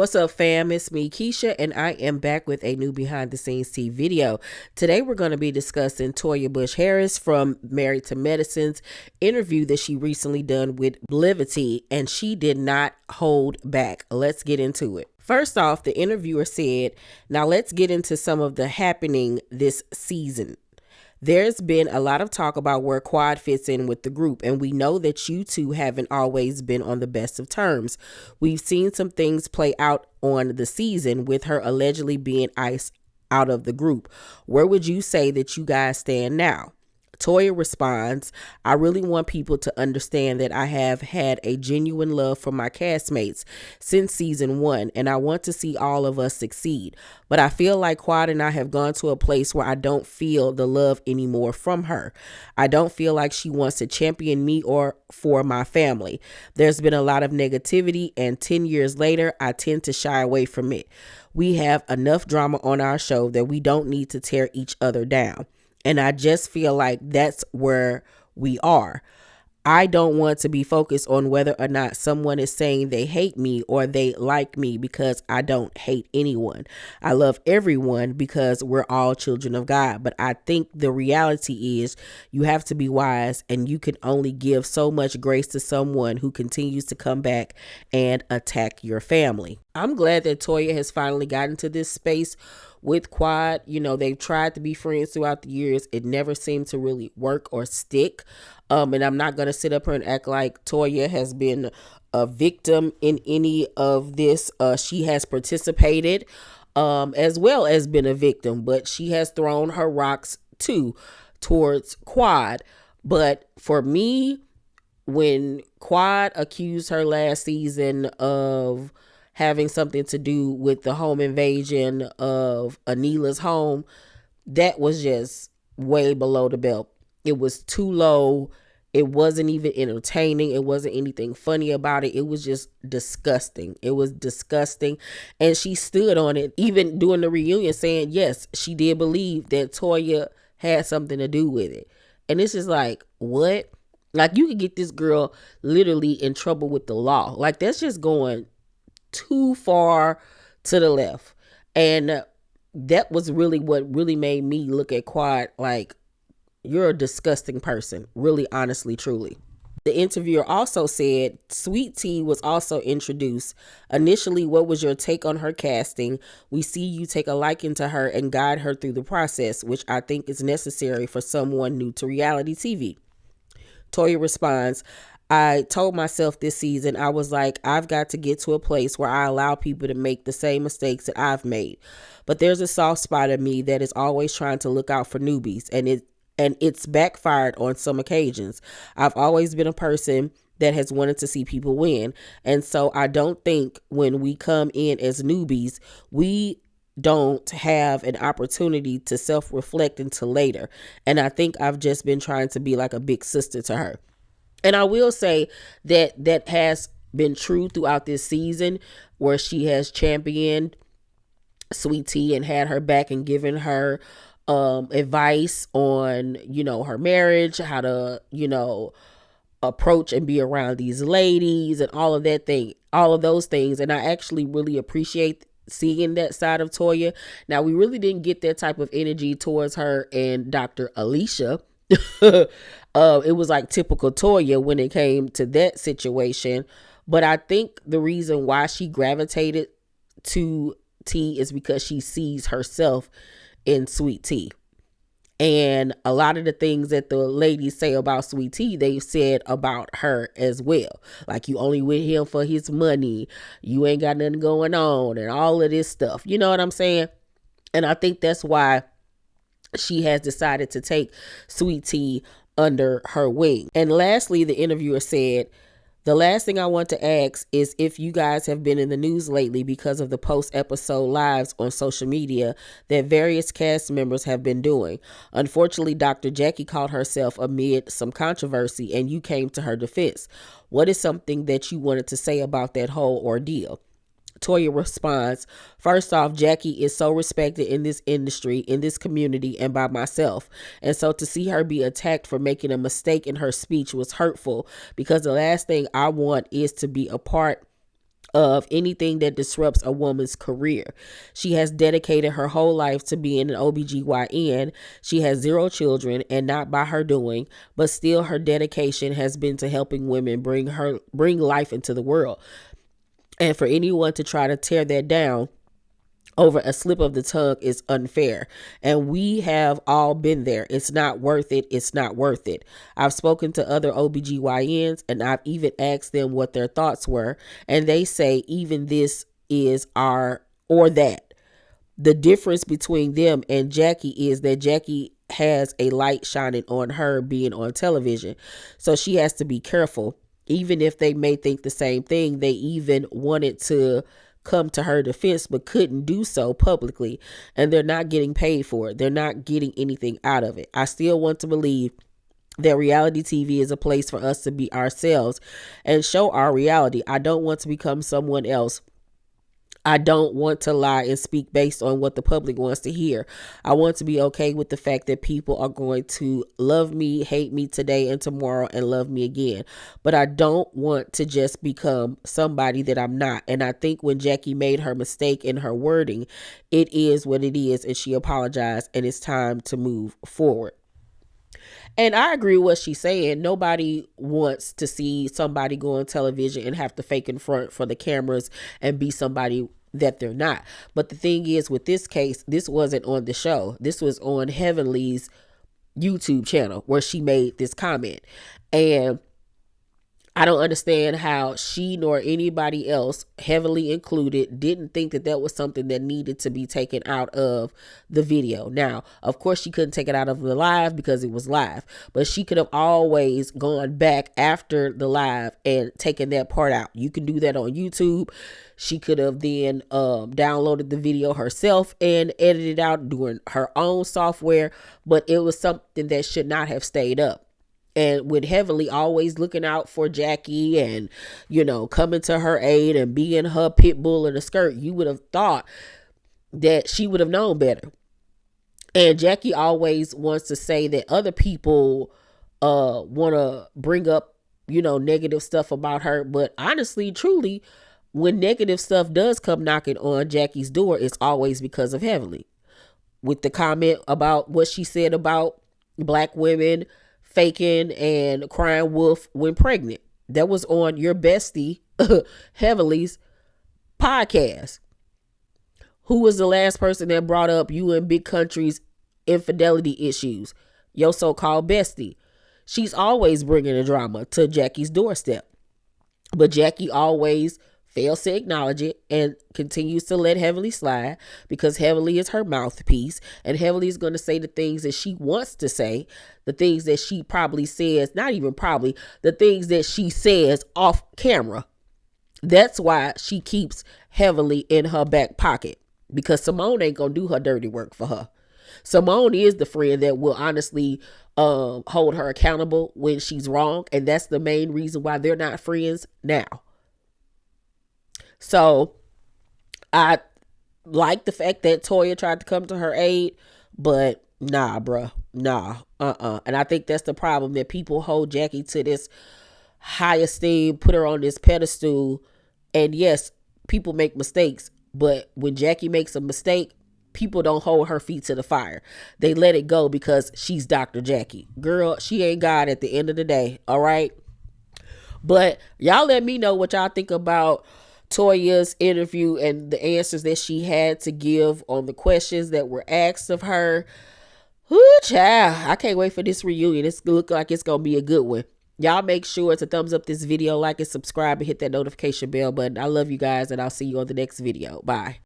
What's up, fam? It's me, Keisha, and I am back with a new behind the scenes tea video. Today, we're going to be discussing Toya Bush Harris from Married to Medicine's interview that she recently done with Blavity, and she did not hold back. Let's get into it. First off, the interviewer said, "Now let's get into some of the happening this season. There's been a lot of talk about where Quad fits in with the group, and we know that you two haven't always been on the best of terms. We've seen some things play out on the season with her allegedly being iced out of the group. Where would you say that you guys stand now?" Toya responds, "I really want people to understand that I have had a genuine love for my castmates since season 1, and I want to see all of us succeed. But I feel like Quad and I have gone to a place where I don't feel the love anymore from her. I don't feel like she wants to champion me or for my family. There's been a lot of negativity, and 10 years later, I tend to shy away from it. We have enough drama on our show that we don't need to tear each other down. And I just feel like that's where we are. I don't want to be focused on whether or not someone is saying they hate me or they like me, because I don't hate anyone. I love everyone because we're all children of God. But I think the reality is you have to be wise, and you can only give so much grace to someone who continues to come back and attack your family." I'm glad that Toya has finally gotten to this space with Quad. You know, they've tried to be friends throughout the years. It never seemed to really work or stick. And I'm not going to sit up here and act like Toya has been a victim in any of this. She has participated as well as been a victim, but she has thrown her rocks too towards Quad. But for me, when Quad accused her last season of having something to do with the home invasion of Anila's home, that was just way below the belt. It was too low. It wasn't even entertaining. It wasn't anything funny about it. It was just disgusting. It was disgusting. And she stood on it, even during the reunion, saying, yes, she did believe that Toya had something to do with it. And it's just like, what? Like, you could get this girl literally in trouble with the law. Like, that's just going too far to the left. And that was really what really made me look at Quad like, you're a disgusting person, really, honestly, truly. The interviewer also said Sweet Tea was also introduced. Initially, what was your take on her casting? We see you take a liking to her and guide her through the process, which I think is necessary for someone new to reality TV. Toya responds, "I told myself this season, I was like, I've got to get to a place where I allow people to make the same mistakes that I've made. But there's a soft spot in me that is always trying to look out for newbies, and it's backfired on some occasions. I've always been a person that has wanted to see people win. And so I don't think when we come in as newbies, we don't have an opportunity to self-reflect until later. And I think I've just been trying to be like a big sister to her." And I will say that that has been true throughout this season, where she has championed Sweet Tea and had her back and given her advice on, her marriage, how to, approach and be around these ladies and all of those things. And I actually really appreciate seeing that side of Toya. Now, we really didn't get that type of energy towards her and Dr. Alicia. It was like typical Toya when it came to that situation. But I think the reason why she gravitated to T is because she sees herself in Sweet Tea. And a lot of the things that the ladies say about Sweet Tea, they've said about her as well. Like, you only with him for his money. You ain't got nothing going on and all of this stuff. You know what I'm saying? And I think that's why she has decided to take Sweet Tea under her wing. And lastly, the interviewer said, "The last thing I want to ask is if you guys have been in the news lately because of the post-episode lives on social media that various cast members have been doing. Unfortunately, Dr. Jackie called herself amid some controversy and you came to her defense. What is something that you wanted to say about that whole ordeal?" Toya responds, "First off, Jackie is so respected in this industry, in this community, and by myself. And so to see her be attacked for making a mistake in her speech was hurtful, because the last thing I want is to be a part of anything that disrupts a woman's career. She has dedicated her whole life to being an OBGYN. She has 0 children, and not by her doing, but still her dedication has been to helping women bring life into the world. And for anyone to try to tear that down over a slip of the tongue is unfair. And we have all been there. It's not worth it. It's not worth it. I've spoken to other OBGYNs and I've even asked them what their thoughts were. And they say even this is our or that. The difference between them and Jackie is that Jackie has a light shining on her being on television. So she has to be careful. Even if they may think the same thing, they even wanted to come to her defense but couldn't do so publicly, and they're not getting paid for it. They're not getting anything out of it. I still want to believe that reality TV is a place for us to be ourselves and show our reality. I don't want to become someone else. I don't want to lie and speak based on what the public wants to hear. I want to be okay with the fact that people are going to love me, hate me today and tomorrow, and love me again. But I don't want to just become somebody that I'm not. And I think when Jackie made her mistake in her wording, it is what it is, and she apologized, and it's time to move forward. And I agree with what she's saying. Nobody wants to see somebody go on television and have to fake in front for the cameras and be somebody that they're not. But the thing is, with this case, this wasn't on the show. This was on Heavenly's YouTube channel where she made this comment. And I don't understand how she nor anybody else, Heavenly included, didn't think that that was something that needed to be taken out of the video. Now, of course, she couldn't take it out of the live because it was live, but she could have always gone back after the live and taken that part out. You can do that on YouTube. She could have then downloaded the video herself and edited it out doing her own software, but it was something that should not have stayed up. And with Heavenly always looking out for Jackie and, coming to her aid and being her pit bull in a skirt, you would have thought that she would have known better. And Jackie always wants to say that other people want to bring up, negative stuff about her. But honestly, truly, when negative stuff does come knocking on Jackie's door, it's always because of Heavenly. With the comment about what she said about black women faking and crying wolf when pregnant. That was on your bestie, Heavenly's podcast. Who was the last person that brought up you and Big Country's infidelity issues? Your so-called bestie. She's always bringing the drama to Jackie's doorstep. But Jackie always fails to acknowledge it and continues to let Heavenly slide because Heavenly is her mouthpiece, and Heavenly is going to say the things that she wants to say, the things that she probably says, not even probably, the things that she says off camera. That's why she keeps Heavenly in her back pocket, because Simone ain't going to do her dirty work for her. Simone is the friend that will honestly hold her accountable when she's wrong, and that's the main reason why they're not friends now. So I like the fact that Toya tried to come to her aid, but nah, bruh, nah, And I think that's the problem, that people hold Jackie to this high esteem, put her on this pedestal. And yes, people make mistakes, but when Jackie makes a mistake, people don't hold her feet to the fire. They let it go because she's Dr. Jackie. Girl, she ain't God at the end of the day, all right? But y'all let me know what y'all think about Toya's interview and the answers that she had to give on the questions that were asked of her. Ooh, child, I can't wait for this reunion. It's look like it's gonna be a good one. Y'all make sure to thumbs up this video, like and subscribe, and hit that notification bell button. I love you guys, and I'll see you on the next video. Bye.